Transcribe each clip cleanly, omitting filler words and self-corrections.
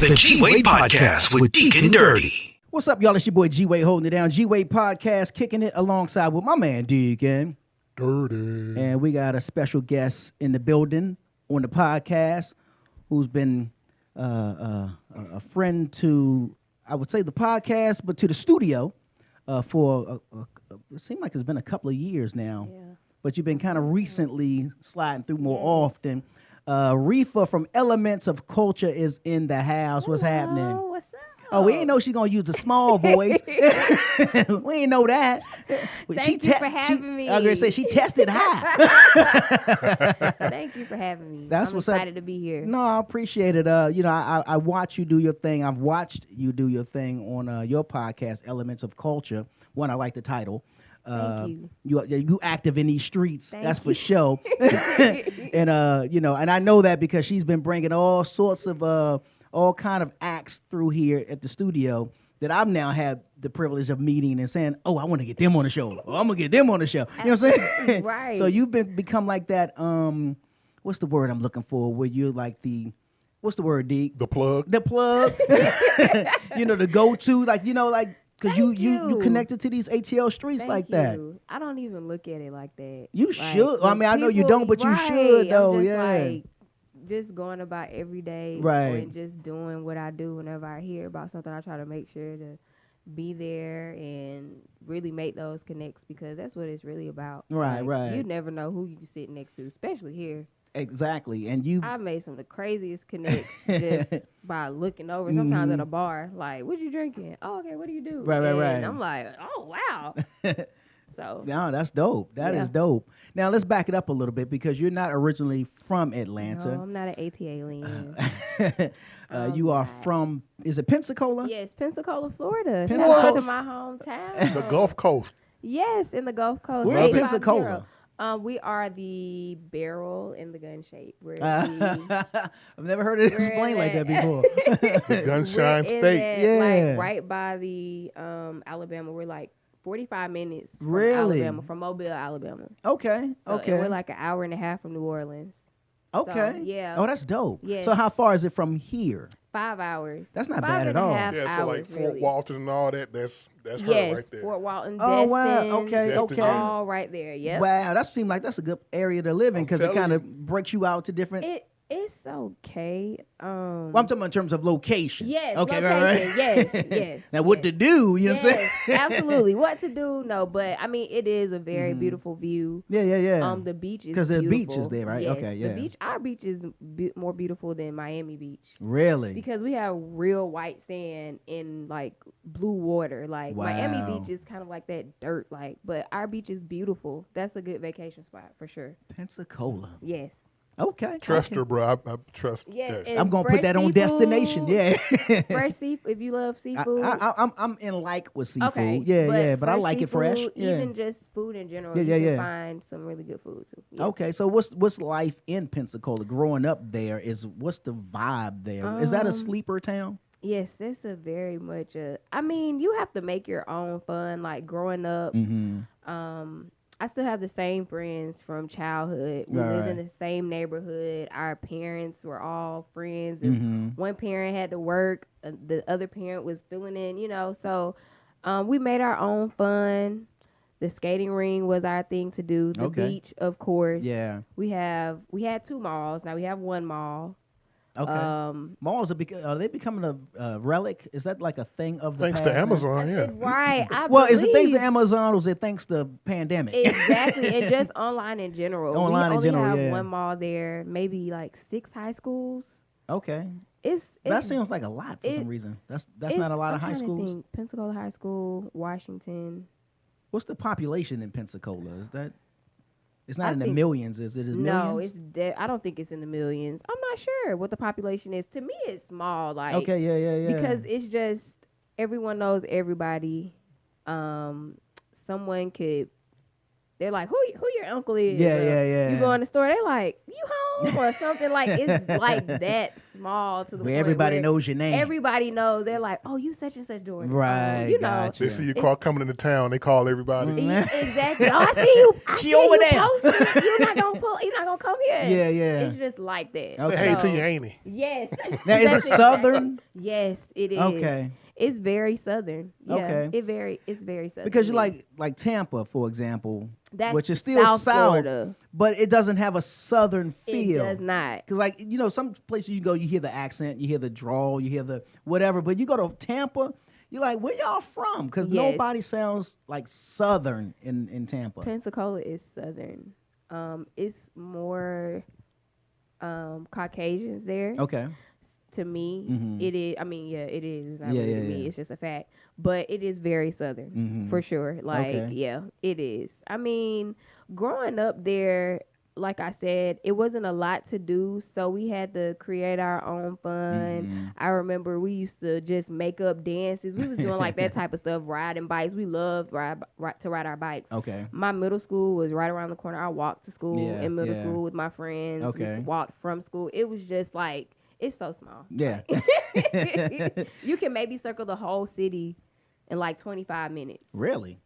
The G-Wade Podcast with Deacon Dirty. What's up, y'all? It's your boy G-Wade holding it down. G-Wade Podcast, kicking it alongside with my man Deacon Dirty. And we got a special guest in the building on the podcast who's been a friend to, I would say, the podcast, but to the studio for, it seems like it's been a couple of years now. Yeah. But you've been kind of recently sliding through more often. Reefa from Elements of Culture is in the house. What's happening? What's up? Oh, we ain't know she's gonna use the small voice. We ain't know that. Thank you for having me. I was gonna say she tested high. Thank you for having me. That's I'm what's excited up. to be here. No, I appreciate it. I watch you do your thing. I've watched you do your thing on your podcast, Elements of Culture. One, I like the title. Thank you. You active in these streets. Thank that's you. for sure. And and I know that because she's been bringing all sorts of all kind of acts through here at the studio that I've now had the privilege of meeting and saying, oh, I want to get them on the show. Oh, I'm gonna get them on the show. You know what I'm saying? Right. So you've become like that. What's the word I'm looking for? Where you're like what's the word, D? The plug. The plug. The go-to, because you connected to these ATL streets Thank like you. that. I don't even look at it like that. You Like, should. I when mean, I know you people- don't, but you should, though. I'm just Yeah. like, just going about every day, Right. and just doing what I do whenever I hear about something. I try to make sure to be there and really make those connects because that's what it's really about. Right, right. You never know who you sit next to, especially here. Exactly. And you. I've made some of the craziest connects just by looking over. Sometimes at a bar, like, what you drinking? Oh, okay, what do you do? Right, right, and right. I'm like, oh, wow. So, No, that's dope. That is Yeah. dope. Now, let's back it up a little bit because you're not originally from Atlanta. no, I'm not an AT alien. You are not. from, is it Pensacola? Yes, Pensacola, Florida. Pensacola. Shout out to my hometown. The Gulf Coast. Yes, in the Gulf Coast. Where's 850. Pensacola? We are the barrel in the gun shape. We're I've never heard it We're explained like that that- before. The Gunshine we're in State. that, Yeah. like right by the Alabama. We're like 45 minutes from Really? Alabama, from Mobile, Alabama. Okay, So, okay. and we're like an hour and a half from New Orleans. Okay. So, yeah. Oh, that's dope. Yes. So how far is it from here? 5 hours. That's not Five bad and at a all. half Yeah, so like hours, Fort really. Walton and all that. That's her Yes, right there. Fort Walton, Oh, wow. Destin, Okay, Destin, okay. yeah. all right there. Yep. Wow, that seems like that's a good area to live in I'm because it telling kind you. of breaks you out to different. It's okay. Well, I'm talking about in terms of location. Yes. Okay, location. right. Yes. Yes. Now, what yes. to do? You know what I'm saying? Yes, absolutely. What to do? No, but I mean, it is a very beautiful view. Yeah, yeah, yeah. The beach is 'Cause the beach beautiful. is there, right? Yes, Okay, yeah. The beach, our beach is more beautiful than Miami Beach Really? because we have real white sand and like blue water. Like Miami Wow. Beach is kind of like that dirt, but our beach is beautiful. That's a good vacation spot for sure. Pensacola. Yes. Okay. Trust okay. her, bro. I trust Yes. that. and I'm gonna put fresh that on seafood, destination. Yeah. Fresh seafood. If you love seafood. I'm in like with seafood. Okay, Yeah, but I fresh like it fresh. seafood, Yeah. Even just food in general, Yeah, you yeah, can yeah. find some really good food too. Yeah. Okay, so what's life in Pensacola? Growing up there what's the vibe there? Is that a sleeper town? Yes, it's a very much I mean, you have to make your own fun. Like growing up, Mm-hmm. I still have the same friends from childhood. We lived in Right. the same neighborhood. Our parents were all friends. If Mm-hmm. one parent had to work, the other parent was filling in. So we made our own fun. The skating ring was our thing to do. The Okay. beach, of course. Yeah. We had 2 malls. Now we have 1 mall. Okay. Malls are they becoming a relic? Is that like a thing of the Thanks past to now? Amazon, yeah. Right. Well, is it thanks to believe. Amazon or is it thanks to pandemic? Exactly, and just online in general. Online in we only general, have yeah. 1 mall there, maybe like 6 high schools. Okay. It's That seems like a lot for some reason. That's not a lot of high schools. Pensacola High School, Washington. What's the population in Pensacola? Is that? It's not I in the think- millions, is it? Is No, millions? I don't think it's in the millions. I'm not sure what the population is. To me, it's small. Like Okay, yeah. because it's just everyone knows everybody. Someone could. They're like, who your uncle is? Yeah, Or yeah. You go in the store, they're like, you home? or something like it's like that small to the Where point everybody where knows your name. everybody knows. They're like, oh, you such and such Jordan. Right, You know. gotcha. They see your car coming into town. They call everybody. Exactly. Oh, I see you. I She see over you there. posting. You're not gonna pull. You're not gonna come here. Yeah, yeah. It's just like that. Okay. Say hey to So, you, ain't he? Yes. Now, is it That's exactly- Southern? Yes, it is. Okay. It's very Southern. Yeah. Okay. It's very Southern. Because to you me. like Tampa, for example, That's which is still South South, Florida. but it doesn't have a Southern feel. It does not. Because, like, some places you go, you hear the accent, you hear the drawl, you hear the whatever. But you go to Tampa, you're like, where y'all from? Because Yes. nobody sounds like Southern in Tampa. Pensacola is Southern. It's more Caucasians there. Okay. To me, Mhm. it is. I mean, yeah, it is. It's not Yeah, really yeah, to me. yeah. It's just a fact. But it is very Southern, Mhm. for sure. Like, Okay. yeah, it is. I mean, growing up there, like I said, it wasn't a lot to do, so we had to create our own fun. Mhm. I remember we used to just make up dances. We was doing like that type of stuff, riding bikes. We loved to ride our bikes. Okay. My middle school was right around the corner. I walked to school Yeah, in middle yeah. school with my friends. Okay. We walked from school. It was just like, it's so small. Yeah. You can maybe circle the whole city in like 25 minutes. Really?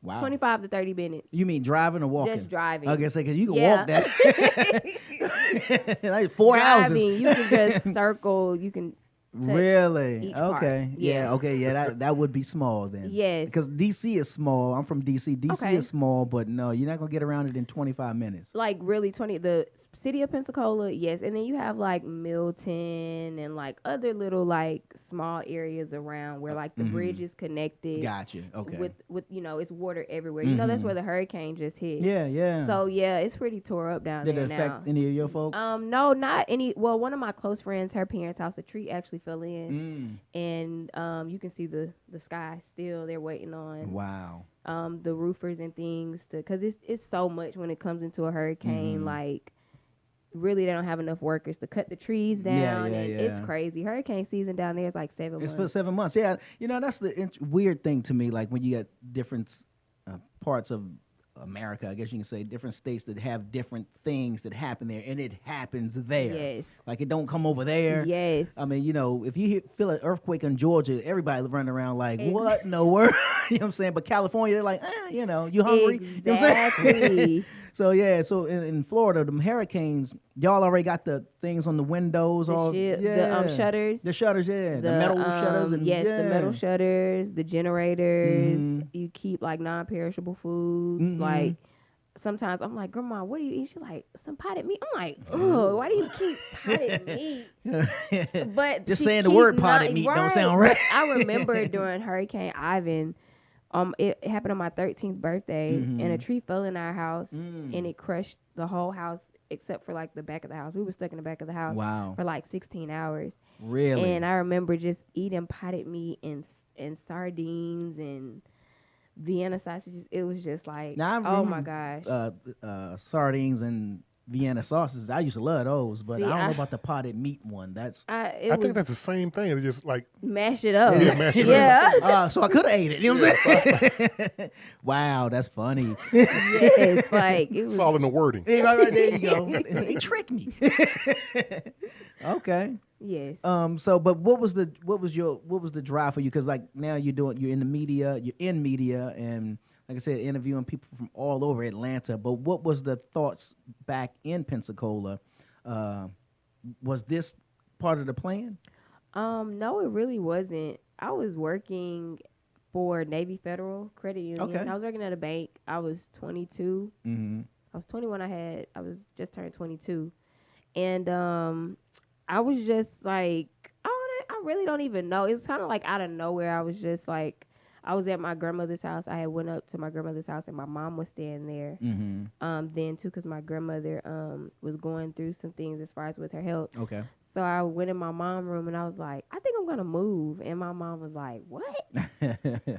Wow. 25 to 30 minutes. You mean driving or walking? Just driving. I guess because you can Yeah. walk that. Like 4 houses. Driving, you can just circle. You can. Really? each part. Okay. Yeah. Yeah. Okay. Yeah. That would be small then. Yes. Because DC is small. I'm from DC. DC Okay. is small, but no, you're not gonna get around it in 25 minutes. Like really 20. The city of Pensacola, yes, and then you have like Milton and like other little like small areas around where like the Mhm. bridge is connected. Gotcha. Okay. With it's water everywhere. You know that's Mhm. where the hurricane just hit. Yeah. Yeah. So yeah, it's pretty tore up down did there it affect now. any of your folks? No, not any. Well, one of my close friends, her parents' house, a tree actually fell in, and you can see the sky still. They're waiting on Wow. the roofers and things because it's so much when it comes into a hurricane. Mhm. Like really, they don't have enough workers to cut the trees down, and it's yeah. crazy. Hurricane season down there is like 7 It's months. for 7 months. Yeah. That's the weird thing to me. Like when you get different parts of America, I guess you can say, different states that have different things that happen there, and it happens there. Yes. Like it don't come over there. Yes. I mean, if you feel an earthquake in Georgia, everybody running around like, Ex- what in the world? You know what I'm saying? But California, they're like, you hungry? You know what I'm saying? Exactly. So yeah, so in Florida, them hurricanes, y'all already got the things on the windows, The shutters. the shutters, yeah, the metal shutters, and yes, the metal shutters, the generators. Mhm. You keep like non-perishable foods. Mhm. Like sometimes I'm like, Grandma, what do you eat? She's like, some potted meat. I'm like, oh, why do you keep potted meat? But Just she saying the keep word potted not- meat don't sound right. I remember during Hurricane Ivan, it happened on my 13th birthday, and a Mhm. tree fell in our house, Mm. and it crushed the whole house except for like the back of the house. We were stuck in the back of the house Wow, for like 16 hours. really? And I remember just eating potted meat and sardines and Vienna sausages. It was just like, Now, I oh my remember, gosh. Sardines and Vienna sausages. I used to love those, but See, I don't know I- about the potted meat one. That's I think that's the same thing. It's just like mash it up. Yeah, mash it up. Yeah. so I could have ate it. You know what I'm saying? Wow, that's funny. Yes, like it it's was. all in the wording. Hey, right there you go. They tricked me. Okay. Yes. So, but what was the drive for you? Because like now you're in media, and like I said, interviewing people from all over Atlanta. But what was the thoughts back in Pensacola? Was this part of the plan? No, it really wasn't. I was working for Navy Federal Credit Union. Okay. I was working at a bank. I was 22. Mm-hmm. I was 21. I was just turned 22, and I was just like, I really don't even know. It was kind of like out of nowhere. I was just like, I was at my grandmother's house. I had went up to my grandmother's house, and my mom was staying there. Mm-hmm. Then too, because my grandmother was going through some things as far as with her health. Okay. So I went in my mom's room, and I was like, I think I'm gonna move. And my mom was like, what?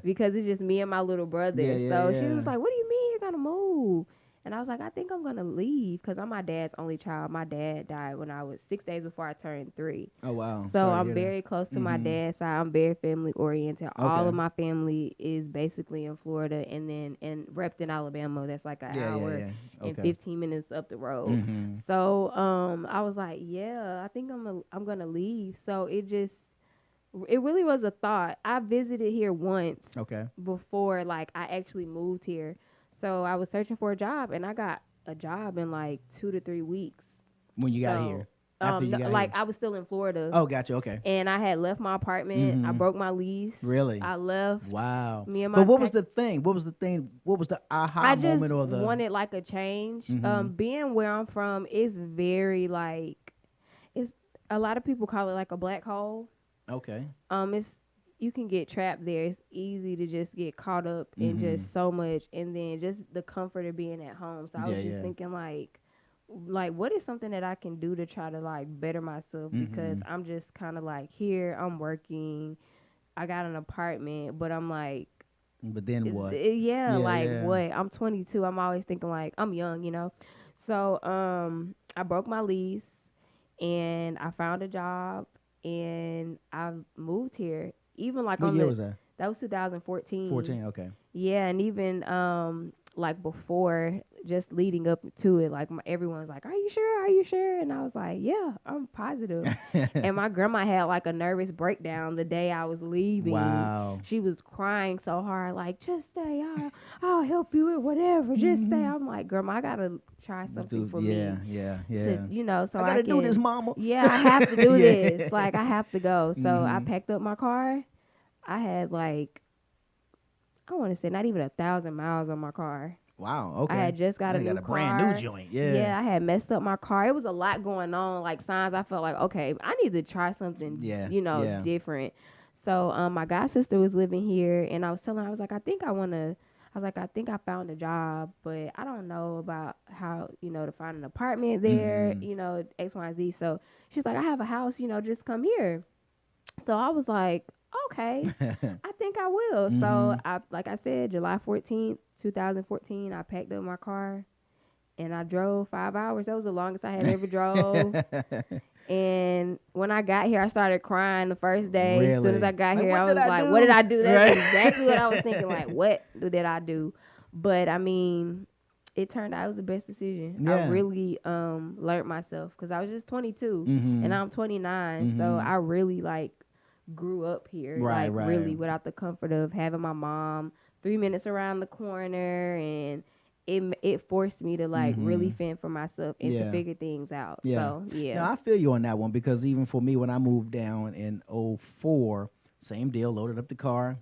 Because it's just me and my little brother. Yeah, So yeah, she yeah. was like, what do you mean you're gonna move? And I was like, I think I'm gonna leave because I'm my dad's only child. My dad died when I was 6 days before I turned 3. Oh wow. So Sorry to I'm hear that. very close to my Mhm. dad's side. I'm very family oriented. All Okay. of my family is basically in Florida and then in Repton, Alabama. That's like an Yeah, hour yeah. and Okay. 15 minutes up the road. Mhm. So I was like, yeah, I think I'm gonna leave. So it really was a thought. I visited here once Okay. before like I actually moved here. So I was searching for a job and I got a job in like 2 to 3 weeks. When you got So here. After you got like here. I was still in Florida Oh, gotcha. Okay. and I had left my apartment. I Mhm. broke my lease. Really? I left. Wow. Me and my But what was tax- the thing? What was the thing? What was the aha I just moment or the? wanted like a change. Mhm. Being where I'm from is very like it's a lot of people call it like a black hole. Okay. It's you can get trapped there. It's easy to just get caught up in Mhm. just so much, and then just the comfort of being at home. So I was Yeah, just yeah. thinking like what is something that I can do to try to like better myself because Mhm. I'm just kind of like here. I'm working. I got an apartment, but I'm like, But then what? yeah, Yeah, like yeah. what? I'm 22. I'm always thinking like I'm young, you know. So I broke my lease and I found a job and I moved here. Even like What on year the was that? that was 2014. 14. Okay. Yeah, and even like before, just leading up to it, like everyone's like, "Are you sure? Are you sure?" And I was like, "Yeah, I'm positive." And my grandma had like a nervous breakdown the day I was leaving. Wow. She was crying so hard, like, "Just stay. I'll help you with whatever. Just stay." I'm like, "Grandma, I gotta try something for yeah, me." yeah, yeah. To, you know, so I gotta do this, can. mama. Yeah, I have to do Yeah. this. Like, I have to go. So I Mhm. packed up my car. I had like I want to say not even 1,000 miles on my car. Wow. Okay. I had just got a You new got a car. brand new joint. Yeah. Yeah, I had messed up my car. It was a lot going on, like signs. I felt like, okay, I need to try something, Yeah. Yeah. different. So, my god sister was living here, and I was telling her, I was like, I think I found a job, but I don't know about how, to find an apartment there, Mhm. X, Y, and Z. So she's like, I have a house, just come here. So I was like, okay, I think I will. So Mhm. like I said, July 14th, 2014, I packed up my car and I drove 5 hours. That was the longest I had ever drove. And when I got here, I started crying the first day. As soon as Really? I got Like, here, what I did was I like, do? what did I do? That's Right? exactly what I was thinking. Like, what did I do? But I mean, it turned out it was the best decision. I Yeah. really learned myself because I was just 22 Mhm. and I'm 29. So Mhm. I really like grew up here, Right, like right. really without the comfort of having my mom 3 minutes around the corner, and it forced me to like really Mhm. fend for myself and to Yeah. figure things out. Yeah. So yeah. Now I feel you on that one because even for me when I moved down in '04, same deal, loaded up the car,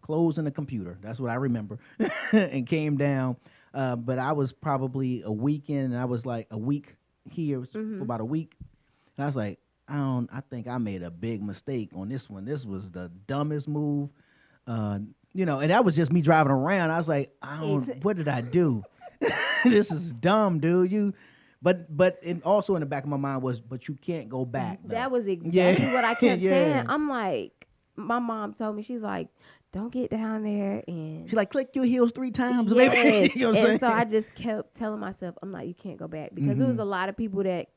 clothes and the computer. That's what I remember. And came down. But I was probably a weekend and I was like a week here for Mhm. about a week. And I was like, I think I made a big mistake on this one. This was the dumbest move. And that was just me driving around. I was like, what did I do? This is dumb, dude. But also in the back of my mind was, but you can't go back. Though. That was exactly what I kept Yeah. saying. I'm like, my mom told me, she's like, don't get down there and She's like, click your heels 3 times, yes. baby. You know what I'm saying? And so I just kept telling myself, I'm like, you can't go back because there was a lot of people that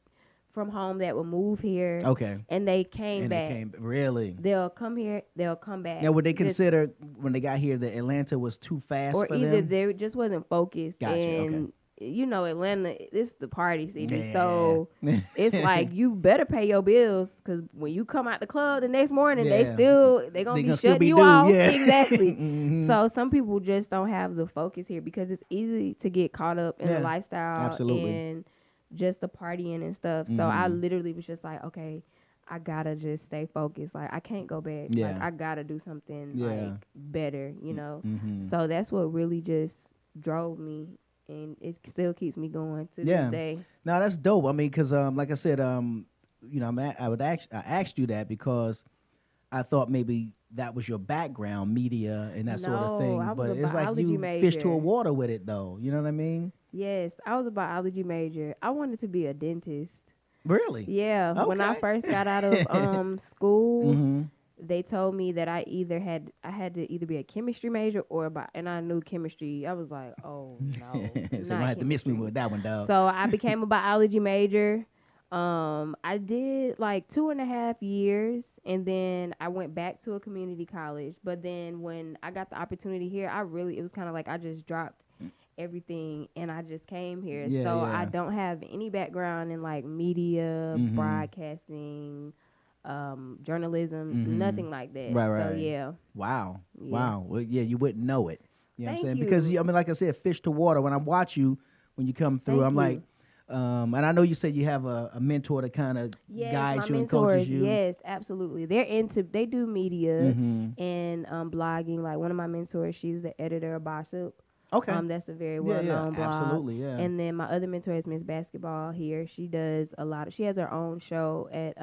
from home that would move here. Okay. And they came And back. they came really. They'll come here. They'll come back. Now, would they consider when they got here that Atlanta was too fast or for either them? they just wasn't focused. Gotcha, And Atlanta, it's the party city. Yeah. So it's like you better pay your bills because when you come out the club the next morning, Yeah. they gonna be still shutting you due, off. yeah. Exactly. Mhm. So some people just don't have the focus here because it's easy to get caught up in Yeah, the lifestyle absolutely. and just the partying and stuff. So I Mhm. literally was just like, okay, I gotta just stay focused. Like I can't go back. Yeah. Like I gotta do something Yeah. like better, Mhm. So that's what really just drove me, and it still keeps me going to Yeah. this day. No, that's dope. I mean, because like I said, I asked you that because I thought maybe that was your background, media and that sort of No, thing. I was But a it's like biology you fish to a major. water with it, though. You know what I mean? Yes, I was a biology major. I wanted to be a dentist. Really? Yeah, when I Okay. first got out of school, Mhm. they told me that I had to either be a chemistry major or and I knew chemistry. I was like, oh no, So you not don't have to miss me chemistry. with that one, dog. So I became a biology major. I did like 2.5 years, and then I went back to a community college. But then when I got the opportunity here, it was kind of like I just dropped everything and I just came here. Yeah, So yeah. I don't have any background in like media, Mhm. broadcasting, journalism, Mhm. nothing like that. Right, So right. yeah. Wow. Yeah. Wow. Well, yeah, you wouldn't know it. You know what I'm Thank saying? Because you. I mean, like I said, fish to water. When I watch you, when you come through, Thank I'm you. like, and I know you said you have a mentor to kind of Yes, guides my you and mentors. coaches you. Yes, absolutely. They do media Mm-hmm. and blogging. Like one of my mentors, she's the editor of Gossip. Okay. That's a very Yeah, well yeah, known blog. absolutely, yeah. And then my other mentor is Miss Basketball here. She does she has her own show at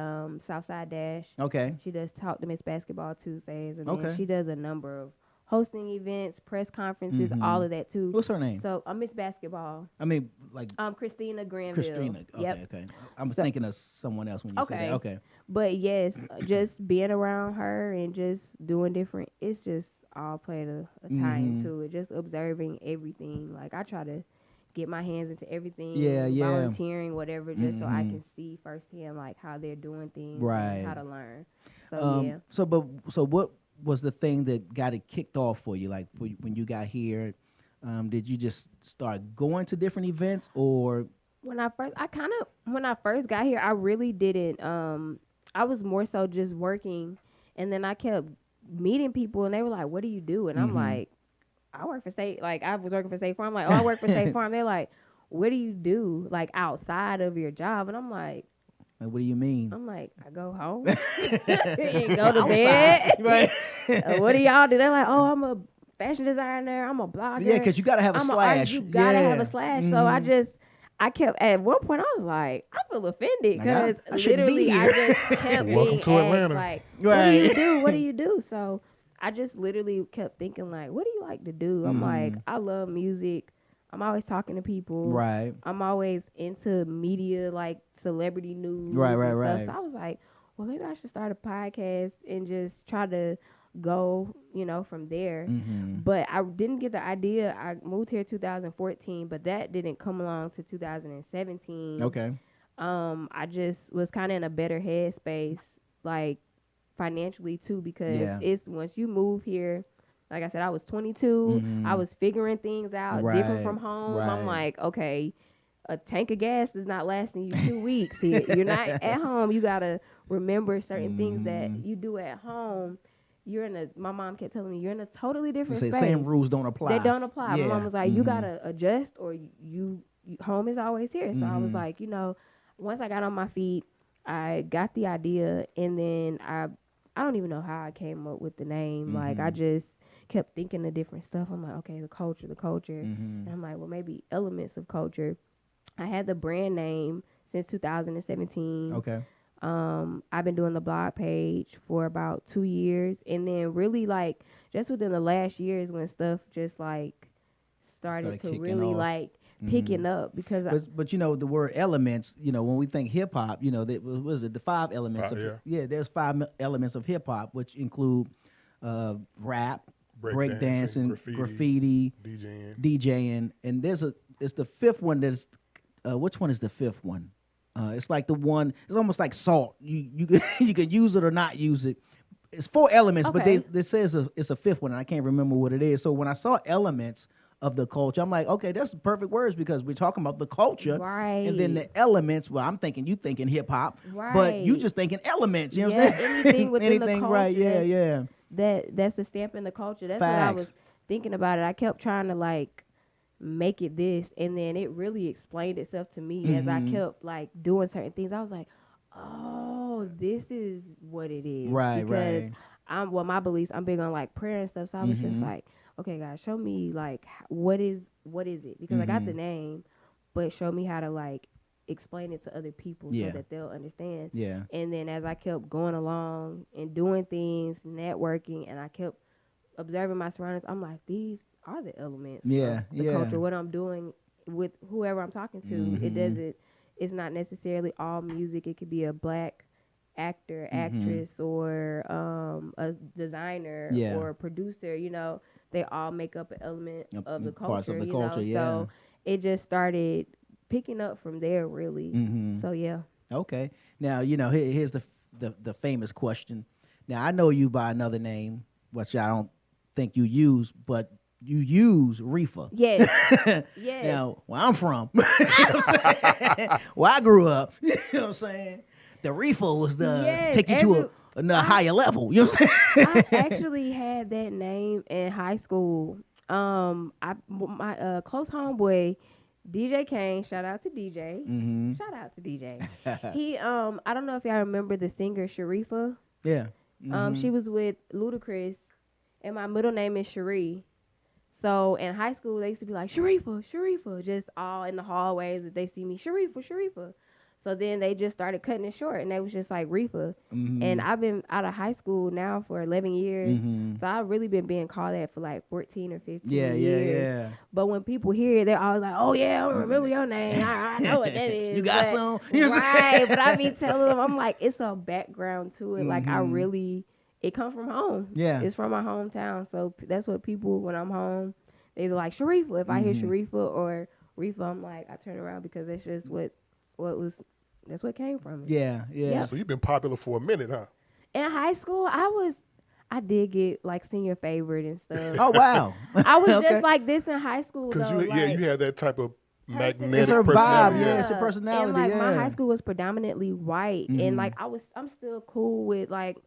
Southside Dash. Okay. She does Talk to Miss Basketball Tuesdays, and Okay. then she does a number of hosting events, press conferences, Mhm. all of that too. What's her name? So Miss Basketball. I mean, like Christina Granville. Christina. Okay, Yep. okay. I'm So- thinking of someone else when you say that. Okay. But yes, just being around her and just doing different, it's just all played a tie Mhm. into it. Just observing everything. Like I try to get my hands into everything, Yeah, yeah. volunteering, whatever, just so I Mhm. can see firsthand like how they're doing things Right. and how to learn. So yeah. So what was the thing that got it kicked off for you? Like when you got here, did you just start going to different events, or When I first got here, I really didn't. I was more so just working, and then I kept meeting people, and they were like, "What do you do?" And I'm Mhm. like, "I work for State." Like I was working for State Farm. Like, "Oh, I work for State Farm." They're like, "What do you do? Like outside of your job?" And I'm like, what do you mean? I go home and go to bed. Outside, right? What do y'all do? They're like, "Oh, I'm a fashion designer. I'm a blogger." Yeah, because you gotta have a I'm slash. an artist. You gotta have Yeah. a slash. So Mhm. I kept at one point I was like, I feel offended Like, I because shouldn't be literally I here. just kept Welcome being to asked Atlanta. like, Right. what do you do? What do you do? So I just literally kept thinking like, what do you like to do? I'm like, Mhm. I love music. I'm always talking to people. Right. I'm always into media, like celebrity news. Right, and right, stuff. right. So I was like, well, maybe I should start a podcast and just try to go, from there. Mhm. But I didn't get the idea. I moved here 2014, but that didn't come along to 2017. Okay. I just was kind of in a better headspace, like financially too, because Yeah. it's once you move here. Like I said, I was 22. Mhm. I was figuring things out, different Right, from home. right. I'm like, okay, a tank of gas is not lasting you 2 weeks. You're not at home. You gotta remember certain things that Mhm. you do at home. My mom kept telling me, you're in a totally You different say space. same rules don't apply. They don't apply. Yeah. My mom was like, you Mhm. gotta adjust, or home is always here. So I was Mhm. like, once I got on my feet, I got the idea, and then I don't even know how I came up with the name. Like I Mhm. just kept thinking of different stuff. I'm like, okay, the culture, Mhm. and I'm like, well, maybe elements of culture. I had the brand name since 2017. Okay. I've been doing the blog page for about 2 years, and then really like just within the last year is when stuff just like started to kicking really off. like Mhm. picking up because But the word elements, when we think hip hop, that was it the 5 elements of Yeah. there's 5 elements of hip hop, which include rap, break dancing, graffiti, DJing, and it's the 5th one that's which one is the 5th one? It's like the one. It's almost like salt. You can you can use it or not use it. It's 4 elements, but Okay. they says it's a 5th one, and I can't remember what it is. So when I saw elements of the culture, I'm like, okay, that's the perfect words because we're talking about the culture, right, and then the elements. Well, I'm thinking you thinking hip hop, right, but you just thinking elements. You know what I'm saying? anything within Anything, the right? culture. Yeah. That's the stamp in the culture. That's what I Facts. was thinking about it. I kept trying to like make it this, and then it really explained itself to me as I Mhm. kept like doing certain things. I was like, oh, this is what it is. Right, because right. my beliefs, I'm big on like prayer and stuff. So I was just Mhm. like, okay, God, show me like what is it? Because I got the Mhm. name, but show me how to like explain it to other people Yeah. so that they'll understand. Yeah. And then as I kept going along and doing things, networking, and I kept observing my surroundings, I'm like, these are the elements Yeah, of the yeah. culture. What I'm doing with whoever I'm talking to, Mhm. it's not necessarily all music. It could be a black actor, Mhm. actress, or a designer Yeah. or a producer, they all make up an element of the Parts of culture, the culture, yeah. So it just started picking up from there, really. Mhm. So yeah. Okay. Now, here's the famous question. Now, I know you by another name, which I don't think you use, but you use Reefa. Yes. Yes. Now, where I'm from, you know what I'm saying? Where I grew up, you know what I'm saying? The Reefa was the Yes, take you to a higher level. You know what I'm saying? I actually had that name in high school. My close homeboy, DJ Kane. Shout out to DJ. Mm-hmm. Shout out to DJ. He I don't know if y'all remember the singer Sharifa. Yeah. She was with Ludacris, and my middle name is Cherie. So in high school, they used to be like, Sharifa, Sharifa, just all in the hallways if they see me, Sharifa, Sharifa. So then they just started cutting it short, and they was just like Reefa. Mm-hmm. And I've been out of high school now for 11 years. Mm-hmm. So I've really been being called that for like 14 or 15 Yeah. years. But when people hear it, they're always like, oh, yeah, I remember your name. I know what that is. You got but, some? You know what I'm right. saying? But I be telling them, I'm like, it's a background to it. Like, it comes from home. Yeah. It's from my hometown. So that's what people, when I'm home, they're like, Sharifa. If I hear Sharifa or Reefa, I'm like, I turn around because that's just that's what came from it. Yeah. Yep. So you've been popular for a minute, huh? In high school, I did get like senior favorite and stuff. Oh, wow. I was Okay. just like this in high school Because though. you had that type of magnetic It's her personality. vibe, yeah. It's her personality, And like my yeah. high school was predominantly white, Mhm. and like I'm still cool with like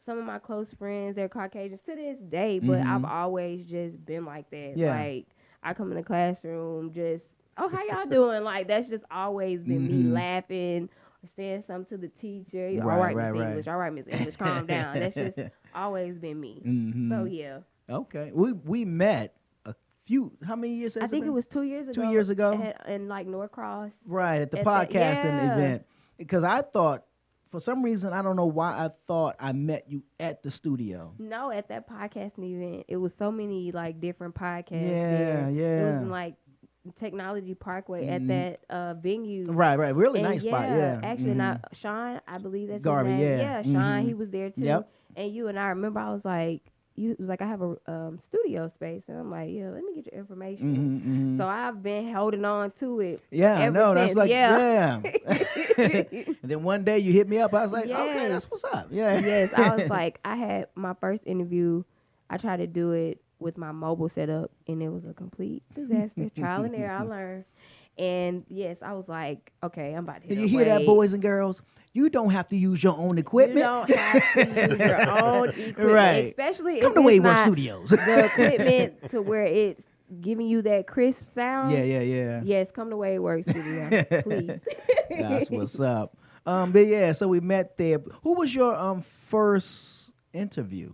some of my close friends. They're Caucasians to this day, but I've always just been like that. Yeah. Like I come in the classroom, just how y'all doing? Like that's just always been me laughing or saying something to the teacher. All right, Miss English. All right, Miss English. Calm down. That's just always been me. So yeah. Okay. We met a few. How many years? I think it was 2 years ago. 2 years ago. in like Norcross. Right at the At podcasting event. Because I thought, for some reason, I don't know why I thought I met you at the studio. No, at that podcasting event, it was so many like different podcasts. Yeah, there. yeah. It was in like Technology Parkway at that venue. Right. Really And nice spot. Yeah. Actually, not Sean. I believe that's Garvey, his name. yeah. Sean. He was there too. Yep. And you and I remember, I was like, you was like, I have a studio space, and I'm like, yeah, let me get your information. So I've been holding on to it. Yeah, I ever know. That's since. like, yeah. and then one day you hit me up. I was like, Yes. okay, that's what's up. Yeah. Yes, I was like, I had my first interview. I tried to do it with my mobile setup, and it was a complete disaster. Trial and error, I learned. And yes, I was like, okay, I'm about to hit Did a you hear that, wave. boys and girls? You don't have to use your own equipment. You don't have to use your own equipment, Right. especially Come if to it's WadeWorks not Studios. the equipment to where it's giving you that crisp sound. Yeah. Yes, come to WadeWorks Studio, please. That's what's up. But yeah, so we met there. Who was your first interview?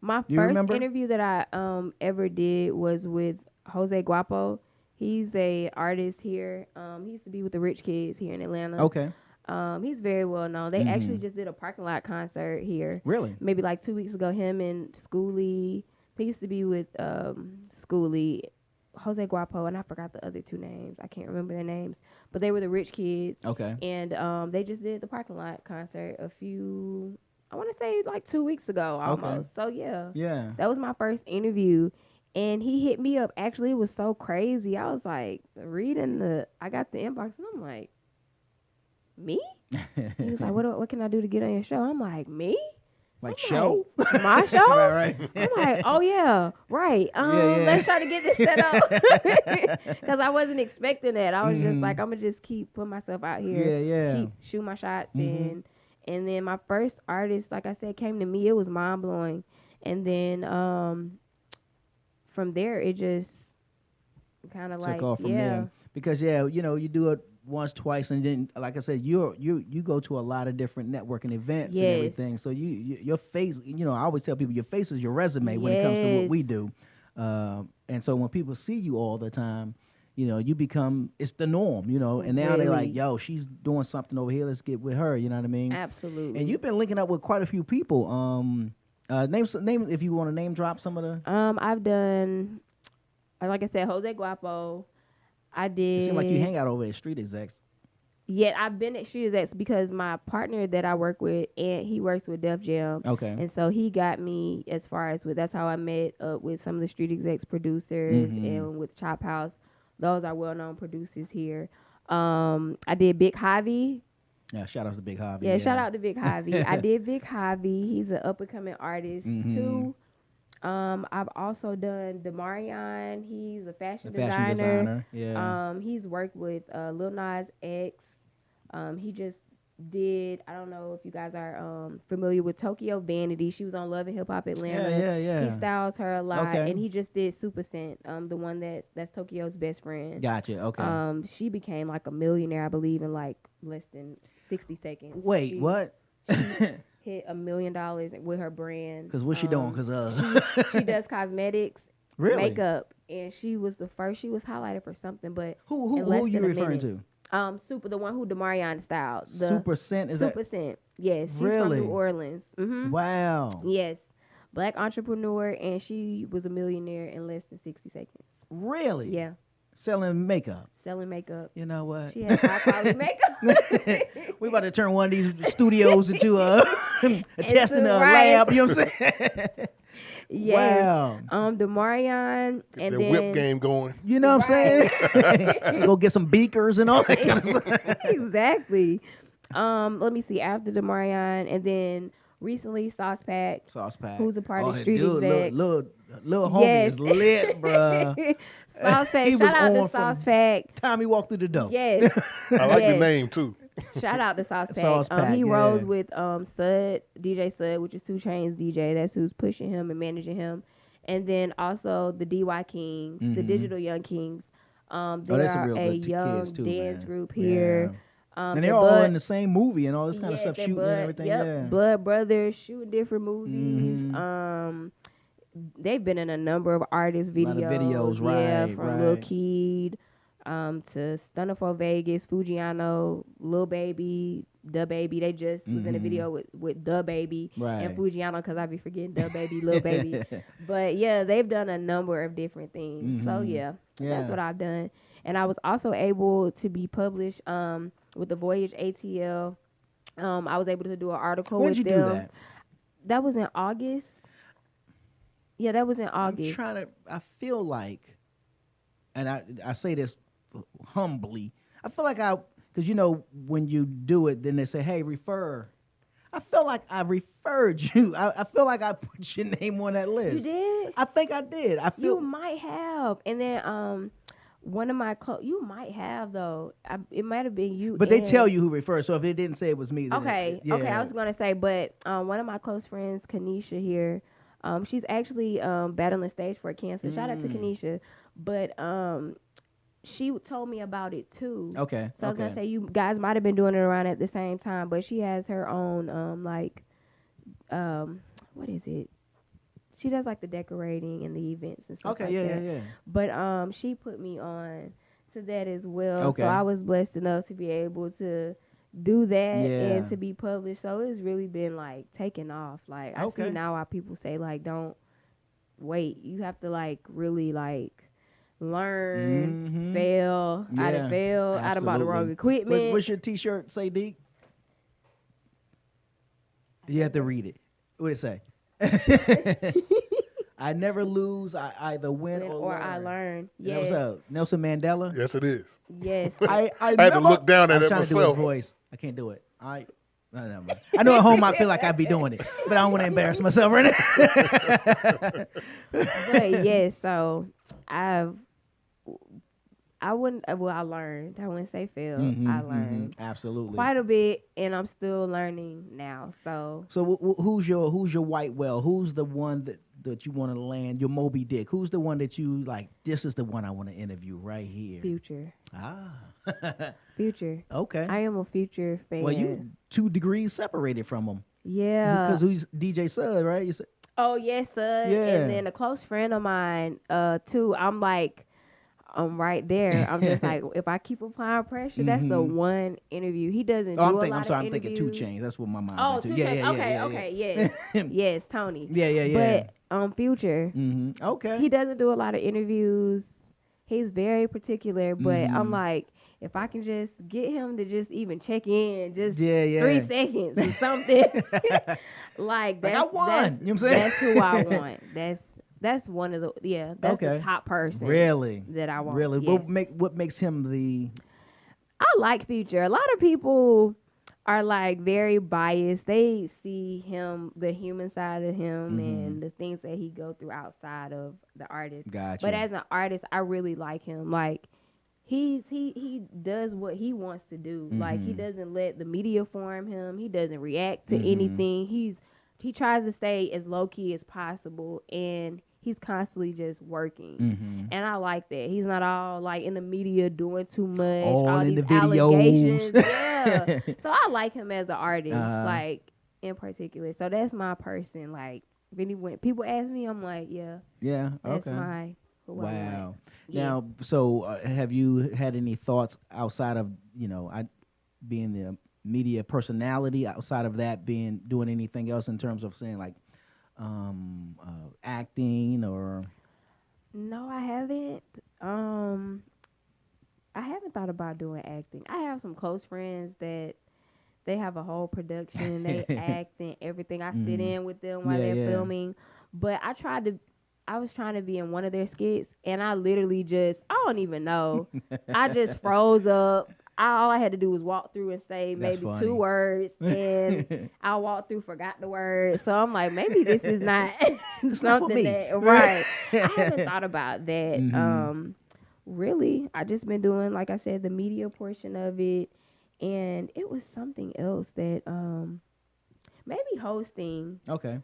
My Do you first remember? interview that I ever did was with Jose Guapo. He's a artist here. He used to be with the Rich Kids here in Atlanta. Okay. He's very well known. They actually just did a parking lot concert here. Really? Maybe like 2 weeks ago. Him and Schoolie. He used to be with Schoolie, Jose Guapo, and I forgot the other two names. I can't remember their names. But they were the Rich Kids. Okay. And they just did the parking lot concert I want to say like 2 weeks ago almost. Okay. So yeah. Yeah. That was my first interview. And he hit me up. Actually, it was so crazy. I was like, I got the inbox, and I'm like, me? He was like, what can I do to get on your show? I'm like, me? Like I'm show? like, my show? Right. I'm like, oh yeah, right. Yeah. Let's try to get this set up. Because I wasn't expecting that. I was just like, I'm going to just keep putting myself out here. Yeah. Keep shoot my shots. And then my first artist, like I said, came to me. It was mind-blowing. And then from there, it just kind of like, Took off from there. Because you do it once, twice, and then, like I said, you go to a lot of different networking events and Yes. everything. So your face, I always tell people your face is your resume when it comes to what Yes. we do. And so when people see you all the time, you become, it's the norm, and now they're like, Really. yo, she's doing something over here. Let's get with her. You know what I mean? Absolutely. And you've been linking up with quite a few people. Name if you want to name drop some of the. I've done, like I said, Jose Guapo. I did. It seems like you hang out over at Street Execs. yet. I've been at Studios X because my partner that I work with, and he works with Def Jam. Okay. And so he got me as far as with, that's how I met up with some of the Street Execs producers and with Chop House. Those are well-known producers here. I did Big Javi. Yeah, shout out to Big Javi. Yeah, shout out to Big Javi. I did Big Javi. He's an up-and-coming artist, too. I've also done Demarion. He's a fashion designer. Yeah. He's worked with Lil Nas X. He just did, I don't know if you guys are familiar with Tokyo Vanity. She was on Love and Hip Hop Atlanta. Yeah. He styles her a lot. Okay. And he just did Super Scent, the one that's Tokyo's best friend. Gotcha. Okay. She became like a millionaire, I believe, in like less than 60 seconds. Wait, what? Hit $1 million with her brand. Because what's she doing? Because she does cosmetics, really? makeup, and she was the first. She was highlighted for something, but who are you referring to? Super, the one who Demarion styled. The Super Scent, is Super that? Scent. Yes, she's Really? from New Orleans. Wow. Yes, black entrepreneur, and she was a millionaire in less than 60 seconds. Really? Yeah, Selling makeup. selling makeup. You know what? She has high quality makeup. We about to turn one of these studios into a testing right. lab. You know what I'm saying? Yes. Wow. Demarion, Get and the then whip game going. You know what I'm saying? Go get some beakers and all that kind of stuff. Exactly. Let me see. After Demarion, and then recently Sauce Pack, Sauce Pack. who's a part of Street dude, Exec. little homie is lit, bruh. Sauce Pack. He Shout out was to on Sauce Pack. Time he walked through the door. Yes. I like the Yes. name too. Shout out to Sauce Pack. Sauce Pack, He yeah. rolls with Sud, DJ Sud, which is 2 Chainz DJ. That's who's pushing him and managing him. And then also the DY Kings, the Digital Young Kings. They that's a are real a good young kids too, dance man. group here. Yeah. And they're all in the same movie and all this kind of stuff, they shooting and everything. Yep, Yeah. Blood Brothers, shooting different movies. They've been in a number of artist videos. A lot of videos, yeah, right, from right. Lil Keed to Stunner for Vegas, Fujiano, Lil Baby, Da Baby. They just was in a video with Da Baby Right. and Fujiano, because I be forgetting Da Baby, Lil Baby. But yeah, they've done a number of different things. So yeah, that's what I've done. And I was also able to be published with the Voyage ATL. I was able to do an article When with did you them. do that? That was in August. Yeah, that was in I'm August. trying to. I feel like, and I say this humbly. I feel like because you know when you do it, then they say, "Hey, refer." I feel like I referred you. I feel like I put your name on that list. You did? I think I did. I feel You might have. And then one of my you might have though. It might have been you. But they tell you who referred. So if they didn't say it was me, then Okay. yeah. Okay. I was gonna say, but one of my close friends, Kanisha here, she's actually battling stage 4 cancer. Shout out to Kanisha. But she told me about it too. Okay. So I was gonna say you guys might have been doing it around at the same time, but she has her own what is it? She does like the decorating and the events and stuff like that. Yeah. But she put me on to that as well. Okay. So I was blessed enough to be able to do that Yeah. and to be published. So it's really been like taking off. Like I see now why people say like don't wait. You have to like really like learn, fail, I done failed, I done bought the wrong equipment. What's your T-shirt say, Deke? You have to read it. What it say? I never lose. I either win or learn. I learn. Yes. Yes. What's up? Nelson Mandela? Yes, it is. Yes. I had to look down at I'm it trying to do myself. his voice. I can't do it. No, never mind. I know at home I feel like I'd be doing it, but I don't want to embarrass myself right now. But yes, so I learnned. I wouldn't say failed. I learned Absolutely. quite a bit, and I'm still learning now. So who's your white whale? Who's the one that you want to land? Your Moby Dick. Who's the one that you like? This is the one I want to interview right here. Future. Ah. Future. Okay. I am a Future fan. Well, you 2 degrees separated from him. Yeah. Because who's DJ Sud, right? You said. Oh yes, sir. Yeah. And then a close friend of mine, too. I'm like, I'm right there. I'm just like, if I keep applying pressure, that's the one interview. He doesn't do a lot of interviews. I'm thinking 2 Chainz. That's what my mind Oh, went to. 2 Yeah, Chainz. Okay, yes. Yes, Tony. Yeah. But Future. Okay. He doesn't do a lot of interviews. He's very particular, but I'm like, if I can just get him to just even check in, just Yeah. 3 seconds or something, like I won. You know what I'm saying? That's who I want. That's one of the that's the top person. Really? That I want. Really? Yes. What makes him the? I like Future. A lot of people are like very biased. They see him, the human side of him, and the things that he go through outside of the artist. Gotcha. But as an artist, I really like him. Like he does what he wants to do. Like he doesn't let the media form him. He doesn't react to anything. He tries to stay as low key as possible, and he's constantly just working. And I like that. He's not all like in the media doing too much. All in these the videos. allegations. Yeah. So I like him as an artist, like in particular. So that's my person. Like when people ask me, I'm like, yeah. Yeah. That's Okay. my who I Wow. want. Yeah. Now, so have you had any thoughts outside of being the media personality? Outside of that, doing anything else in terms of saying like acting or? No, I haven't. I haven't thought about doing acting. I have some close friends that they have a whole production. They act and everything. I sit in with them while they're filming. But I was trying to be in one of their skits, and I literally I don't even know. I just froze up. All I had to do was walk through and say maybe 2 words, and I walked through, forgot the words. So I'm like, maybe this is not something that right. I haven't thought about that. Really, I just been doing, like I said, the media portion of it, and it was something else that maybe hosting. Okay.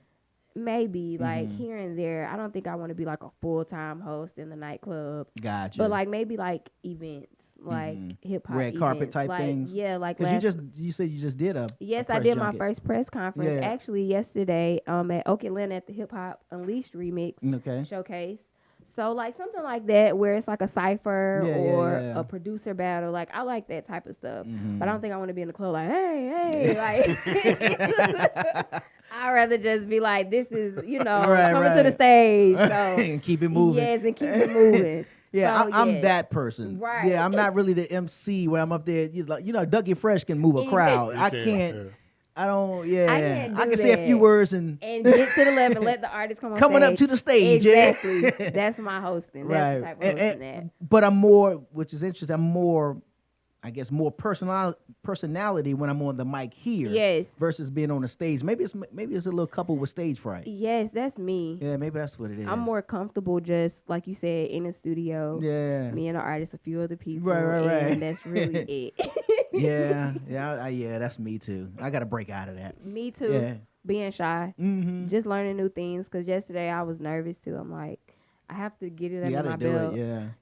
Maybe like here and there. I don't think I want to be like a full-time host in the nightclub. Gotcha. But like maybe like events, like hip hop red carpet events. type like, things. Yeah, like because you said you just did a yes, a I press did junket. my first press conference actually yesterday at Oak Atlanta at the Hip Hop Unleashed remix showcase. So like something like that where it's like a cipher or a producer battle. Like I like that type of stuff. But I don't think I want to be in the club like hey like. I'd rather just be like, this is, coming to the stage. So and keep it moving. Yes, and keep it moving. Yeah, So, I'm that person. Right. Yeah, I'm not really the MC where I'm up there. Dougie Fresh can move a crowd. I can't. I don't. Yeah, I can't do can say a few words and get to the left and let the artist come on coming stage. up to the stage. Exactly. Yeah. That's my hosting. That's the type of hosting that. But I'm more, which is interesting. I'm more, I guess, more personality when I'm on the mic here. Yes. Versus being on the stage. Maybe it's a little couple with stage fright. Yes, that's me. Yeah, maybe that's what it is. I'm more comfortable just like you said in the studio. Yeah. Me and the artist, a few other people. Right. And that's really it. Yeah, that's me too. I got to break out of that. Me too. Yeah. Being shy. Just learning new things. Because yesterday I was nervous too. I'm like, I have to get it under my belt.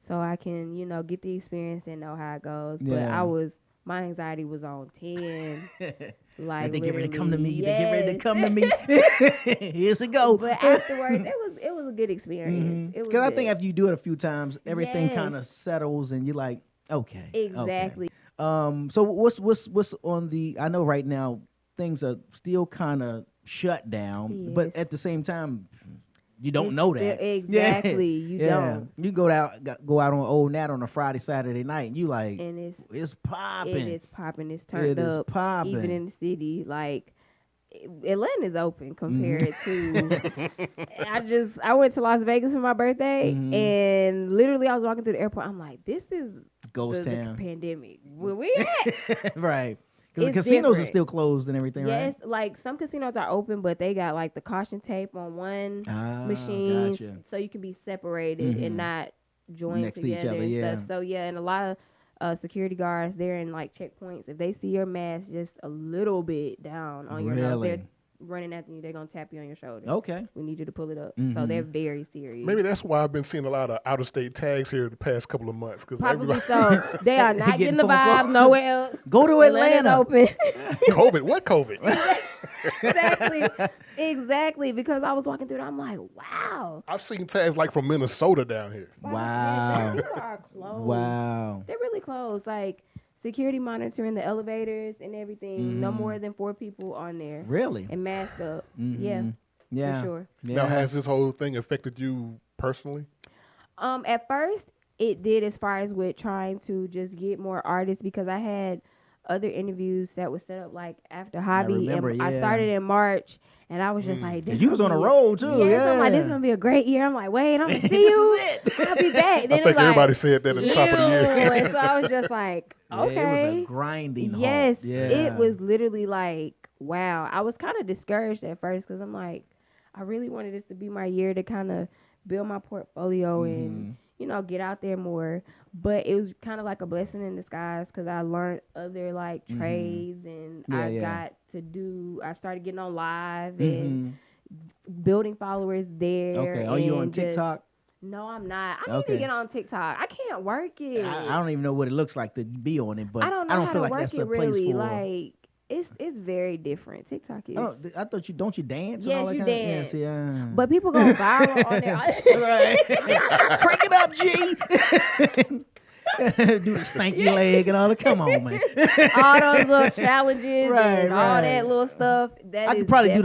So I can, get the experience and know how it goes. Yeah. But my anxiety was on 10. Like, they get ready to come to me. Yes. They get ready to come to me. Here's it go. But afterwards, it was a good experience. Because I think after you do it a few times, everything kind of settles and you're like, okay. Exactly. Okay. So what's on the? I know right now things are still kind of shut down, but at the same time, you don't know that. Exactly. You don't. You go out on Old Nat on a Friday, Saturday night, and you like, and it's popping. It is popping. It's turned up. Popping. Even in the city, like Atlanta's open compared to. I went to Las Vegas for my birthday, and literally I was walking through the airport. I'm like, this is ghost town. The pandemic. Where we at? Right. Because the casinos are still closed and everything, right? Yes, like some casinos are open, but they got like the caution tape on one machine, gotcha. So you can be separated and not joined next together to each other, and stuff. So yeah, and a lot of security guards, they're in like checkpoints. If they see your mask just a little bit down on your nose, they're running after you. They're gonna tap you on your shoulder. Okay, we need you to pull it up. So they're very serious. Maybe that's why I've been seeing a lot of out-of-state tags here the past couple of months. Probably so. They are not getting the vibe nowhere else. Go to Atlanta. Open. COVID? What COVID? Exactly. Because I was walking through it, I'm like, wow. I've seen tags like from Minnesota down here. Wow. People are closed. Wow. They're really close. Like security monitoring the elevators and everything. No more than 4 people on there. Really? And masked up. Yeah. Yeah. For sure. Now, has this whole thing affected you personally? At first, it did as far as with trying to just get more artists because I had other interviews that was set up like after hobby. remember, and I yeah. started in March and I was just like, this Cause you was on gonna a be roll too. Yeah, so I'm like, this is gonna be a great year. I'm like, wait, I'm gonna see This you. is it. I'll be back. Then I it's think like, everybody said that at the top of the year. and so I was just like, Yeah, okay. it was a grinding halt. Yes, Yeah. it was literally like, wow. I was kind of discouraged at first because I'm like, I really wanted this to be my year to kind of build my portfolio and, you know, get out there more. But it was kind of like a blessing in disguise because I learned other like trades and I started getting on live and building followers there. Okay. Are you on TikTok? No, I'm not. I need to get on TikTok. I can't work it. I don't even know what it looks like to be on it, but I don't know how feel to like work that's it a place really. for. Like it's very different. TikTok is. I thought you don't you dance? Yes, and all that you kind dance. Of, yeah, see, But people go viral on there. right. Crank it up, G. Do the stanky leg and all that. Come on, man. All those little challenges Right, and all right. that little stuff. I could probably do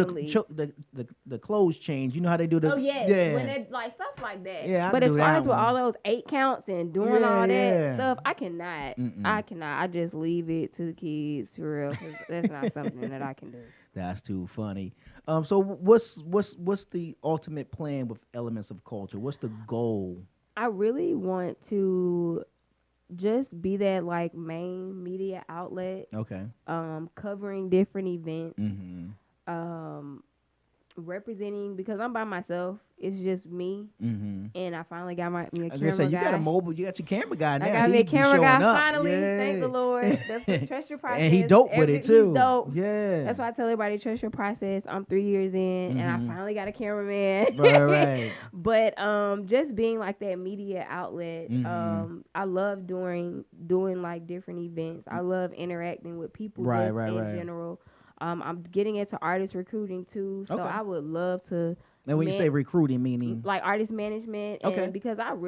the clothes change. You know how they do the Oh yes, yeah. when they like stuff like that. Yeah, I but can as do far that as with one. all those 8 counts and doing Yeah, all that yeah. stuff, I cannot. I cannot. I just leave it to the kids for real. 'Cause that's not something that I can do. That's too funny. So what's the ultimate plan with Elements of Culture? What's the goal? I really want to just be that like main media outlet, Okay. covering different events, Mm-hmm. representing because I'm by myself. It's just me, and I finally got me a I was camera gonna say you guy. got a mobile. You got your camera guy now. I got me He a be camera guy showing up. finally. Yeah. Thank the Lord. That's trust your process. And he dope with it too. He's dope. Yeah. That's why I tell everybody trust your process. I'm 3 years in, and I finally got a cameraman. Right. But just being like that media outlet. I love doing like different events. I love interacting with people in general. I'm getting into artist recruiting too, so I would love to. And when you say recruiting, meaning like artist management, Okay. and because I've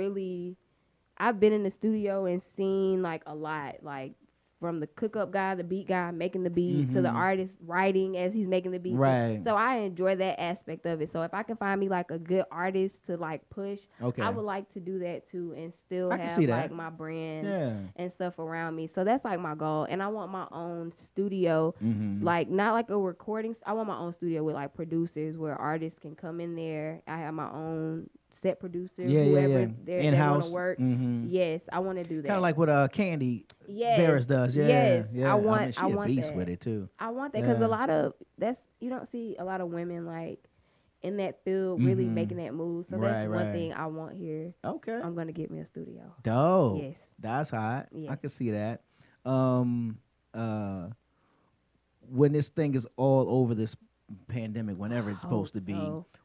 been in the studio and seen like a lot, like from the cook up guy, the beat guy making the beat, to the artist writing as he's making the beat. Right. So I enjoy that aspect of it. So if I can find me like a good artist to like push, I would like to do that too and still have like my brand and stuff around me. So that's like my goal. And I want my own studio, like not like a recording. I want my own studio with like producers where artists can come in there. I have my own set producer, whoever they want to work. Yes, I want to do that. kind of like what Candy Barris does. Yeah, Yes, yeah. I want mean, she a beast that. with it too. I want that because a lot of you don't see a lot of women like in that field really making that move. So that's one thing I want here. Okay. I'm gonna get me a studio. Dope. Yes. That's hot. Yes. I can see that. When this thing is all over, this pandemic, whenever it's supposed to be,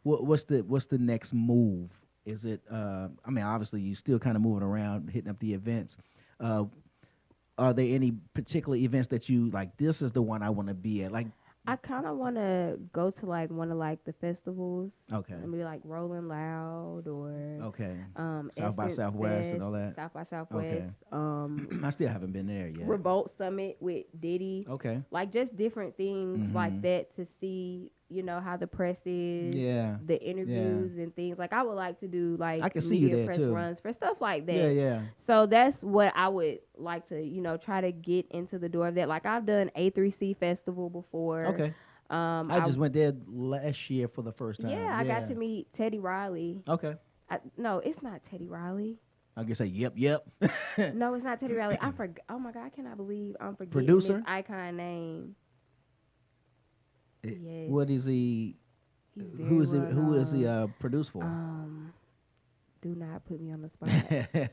what's the next move? Is it? I mean, obviously, you still kind of moving around, hitting up the events. Are there any particular events that you like? This is the one I want to be at. Like, I kind of want to go to like one of like the festivals. Okay. Maybe like Rolling Loud or South by Essence Southwest Fest, and all that. South by Southwest. I still haven't been there yet. Revolt Summit with Diddy. Okay. Like just different things like that to see, you know, how the press is. Yeah. The interviews and things. Like I would like to do like I can see you there press too. runs for stuff like that. Yeah, yeah. So that's what I would like to, you know, try to get into the door of that. Like I've done A3C Festival before. Okay. I just went there last year for the first time. Yeah, I got to meet Teddy Riley. Okay. No, it's not Teddy Riley. I can say yep. No, it's not Teddy Riley. I forgot. Oh my God, I cannot believe I'm forgetting Producer? this icon name. Yes. What is he? He's Who is he? very Who is he well-known. produced for? Do not put me on the spot.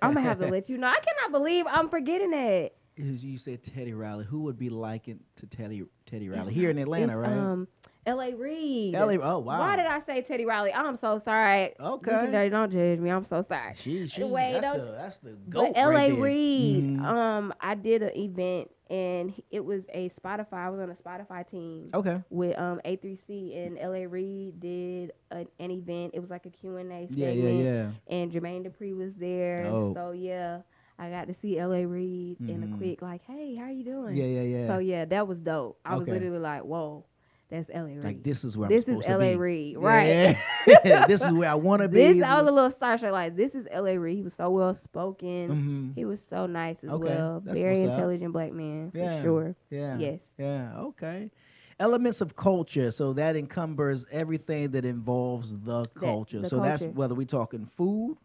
I'm gonna have to let you know. I cannot believe I'm forgetting that. You said Teddy Riley. Who would be likened to Teddy Riley here in Atlanta, right? L.A. Reid. Oh wow. Why did I say Teddy Riley? I'm so sorry. Okay. Looking dirty, don't judge me. I'm so sorry. That's the goat But L.A. right there. Reid. I did an event and it was a Spotify. I was on a Spotify team. Okay. With A3C and L.A. Reid did an event. It was like a Q&A segment. Yeah. And Jermaine Dupri was there. Oh. So yeah. I got to see L.A. Reid in a quick like, hey, how you doing? Yeah. So yeah, that was dope. I was Okay. literally like, whoa. That's L.A. Reid. Like, this is where this I'm supposed is L.A. to be. Reid, right? Yeah. This is where I want to be. I was a little starstruck. Like, this is L.A. Reid. He was so well spoken. Mm-hmm. He was so nice as Okay, well. that's Very what's up. intelligent black man, Yeah. for sure. Yeah. Yes. Yeah. Okay. Elements of culture. So that encumbers everything that involves the culture. the So that's culture. whether we're talking food,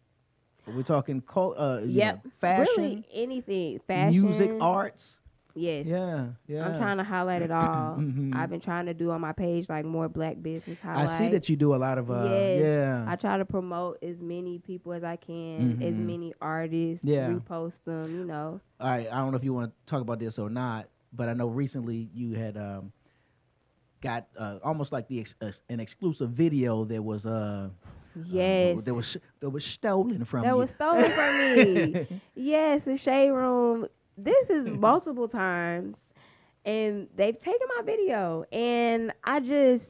or we're talking Yep. fashion, Really anything. Fashion. music, arts. Yes. Yeah. Yeah. I'm trying to highlight it all. Mhm. I've been trying to do on my page like more black business highlights. I see that you do a lot of Yes. yeah. I try to promote as many people as I can, as Mhm. many artists, Yeah. repost them, you know. All right, I don't know if you want to talk about this or not, but I know recently you had got almost like an exclusive video that was Yes. that was stolen from That you. was stolen from me. Yes, the Shade Room. This is multiple times, and they've taken my video, and I just,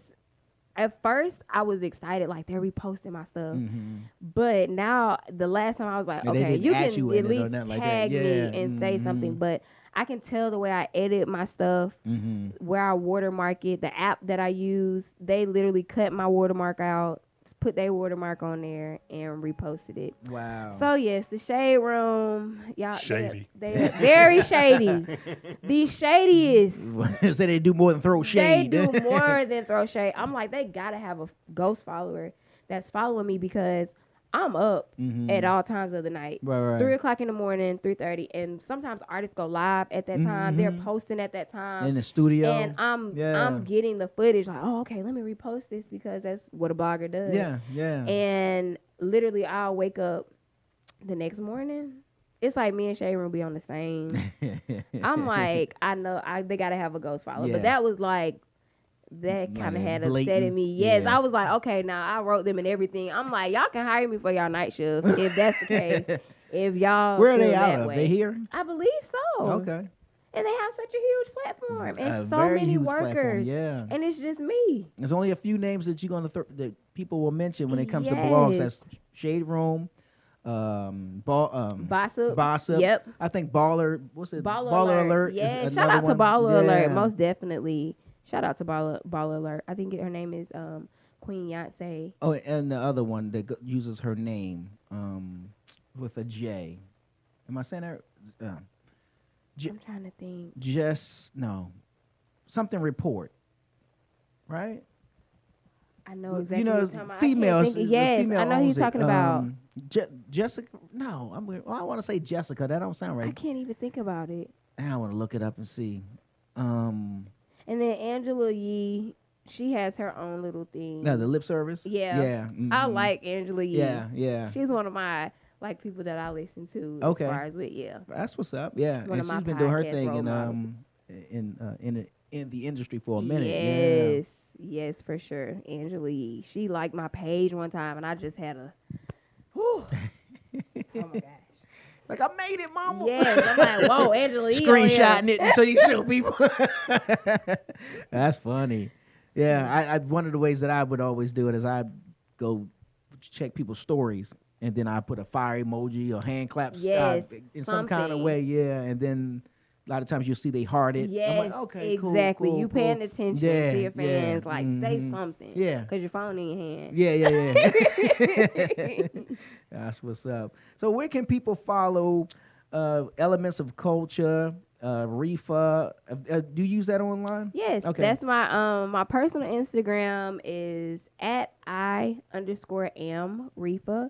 at first, I was excited, like they're reposting my stuff. Mhm. But now, the last time I was like, And they okay, didn't you at can you in at it or least nothing like that. tag Yeah. me and say something, Mhm. but I can tell the way I edit my stuff, Mhm. where I watermark it, the app that I use, they literally cut my watermark out, put their watermark on there, and reposted it. Wow. So yes, the Shade Room, y'all, Shady. they are very shady. The shadiest. so they do more than throw shade. They do more than throw shade. I'm like, they gotta have a ghost follower that's following me because I'm up Mhm. at all times of the night. Right. 3:00 in the morning, 3:30, and sometimes artists go live at that time. They're Mhm. posting at that time. In the studio. And I'm getting the footage like, oh, okay, let me repost this because that's what a blogger does. Yeah. And literally, I'll wake up the next morning. It's like me and Shade Room be on the same. I'm like, I know they gotta have a ghost follower, Yeah. but that was like. That kind of Like had blatant, upsetted me. Yes, yeah. I was like, okay, now I wrote them and everything. I'm like, y'all can hire me for y'all night shift if that's the case. If y'all Where are feel they out that of? way. They here? I believe so. Okay. And they have such a huge platform and A so very many huge workers. platform, yeah. And it's just me. There's only a few names that you're gonna that people will mention when it comes to blogs. Yes. That's Shade Room, Bossip. Yep. I think Baller. What's it? Baller Alert. is Yeah, shout another out to one. Baller Alert. Yeah. Most definitely. Shout out to Baller Alert. I think her name is Queen Yonsei. Oh, and the other one that uses her name with a J. Am I saying that? I'm trying to think. Something report, right? I know Well, exactly you know, what you're talking about. females. I can't think, yes, female I know who owns you're it. talking about. Jessica. No, I want to say Jessica. That don't sound I right. can't even think about it. I want to look it up and see. And then Angela Yee, she has her own little thing. No, the lip service. Yeah. Yeah. I mhm. like Angela Yee. Yeah. She's one of my people that I listen to. Okay. As far as yeah. That's what's up. Yeah, One and of my she's been doing her podcast thing role models. in the industry for a minute. Yes. Yes, for sure. Angela Yee. She liked my page one time, and I just had a. Whew. Oh my gosh. Like, I made it, mama. Yes, I'm like, whoa, Angela Yee. Screenshotting it so you show people. That's funny. Yeah, I one of the ways that I would always do it is I go check people's stories, and then I put a fire emoji or hand claps Yes, in some kind of something. way. Yeah, and then a lot of times you'll see they heart it. Yes, I'm like, okay, cool, exactly. cool, You cool. paying attention Yeah, to your fans, yeah, like say mhm. something. Yeah. Because your phone in your hand. Yeah. That's what's up. So where can people follow Elements of Culture, Reefa? Do you use that online? Yes, Okay. that's my personal Instagram is at @I_am Reefa.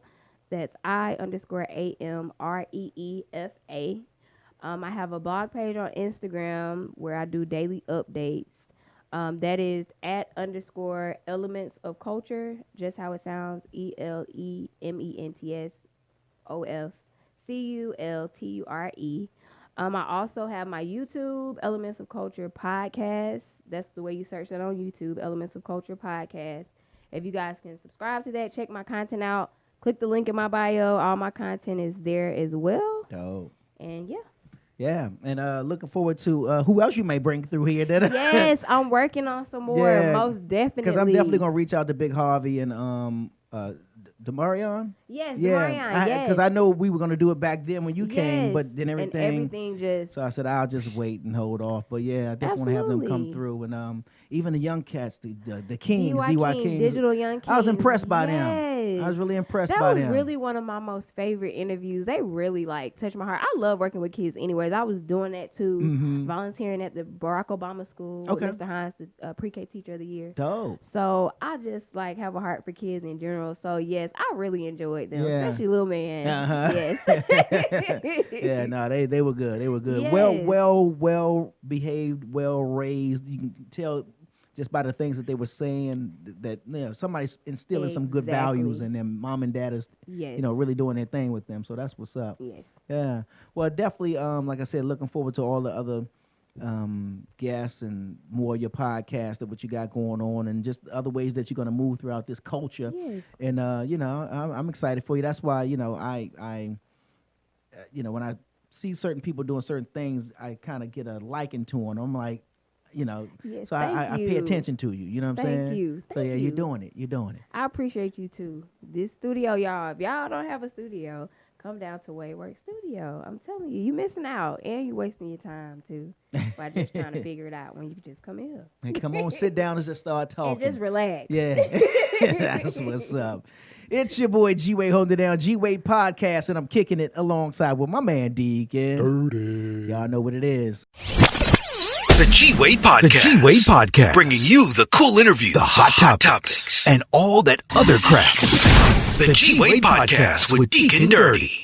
That's I_AMREEFA. I have a blog page on Instagram where I do daily updates. That is @_elements of culture, just how it sounds, ELEMENTSOFCULTURE. I also have my YouTube, Elements of Culture Podcast. That's the way you search that on YouTube, Elements of Culture Podcast. If you guys can subscribe to that, check my content out, click the link in my bio. All my content is there as well. Dope. And yeah. Yeah, and looking forward to who else you may bring through here. Yes, I'm working on some more, Yeah, most definitely. Because I'm definitely gonna reach out to Big Harvey and Demarion? Yes, Yeah, Marion, yes. because I know we were gonna do it back then when you came, Yes, but then and everything just So I said I'll just wait and hold off. But yeah, I definitely want to have them come Absolutely. through, and even the young cats, the Kings, DY Kings, King, Digital Young King. I was impressed by them. I was really impressed That by was them. really one of my most favorite interviews. They really like touched my heart. I love working with kids anyways. I was doing that too, Mhm. volunteering at the Barack Obama School Okay. with Mr. Hines, the pre-K teacher of the year. Dope. So I just like have a heart for kids in general. So yes, I really enjoyed them, Yeah. especially little man. Uh-huh. Yes. Yeah, no, they were good. They were good. Yes. Well behaved, well raised. You can tell just by the things that they were saying that somebody's instilling some good values Exactly. in them. Mom and dad is Yes. really doing their thing with them. So that's what's up. Yes. Yeah. Well, definitely. Like I said, looking forward to all the other guests and more of your podcast that what you got going on, and just other ways that you're going to move throughout this culture. Yes. And I'm excited for you. That's why I when I see certain people doing certain things, I kind of get a liking to them. I'm like, Yes, so I pay attention to you. You know what I'm saying? Thank you. So yeah, Thank you're you. doing it. You're doing it. I appreciate you too. This studio, y'all. If y'all don't have a studio, come down to WadeWorks Studio. I'm telling you, you missing out, and you wasting your time too by just trying to figure it out when you can just come here Hey, come on, sit down and just start talking. and just relax. Yeah, that's what's up. It's your boy G-Wade holding it down, G-Wade Podcast, and I'm kicking it alongside with my man Deacon. Dirty. Y'all know what it is. The G-Wade Podcast. The G-Wade Podcast. Bringing you the cool interviews, The hot topics, and all that other crap. The G-Wade Podcast with Deacon Dirty.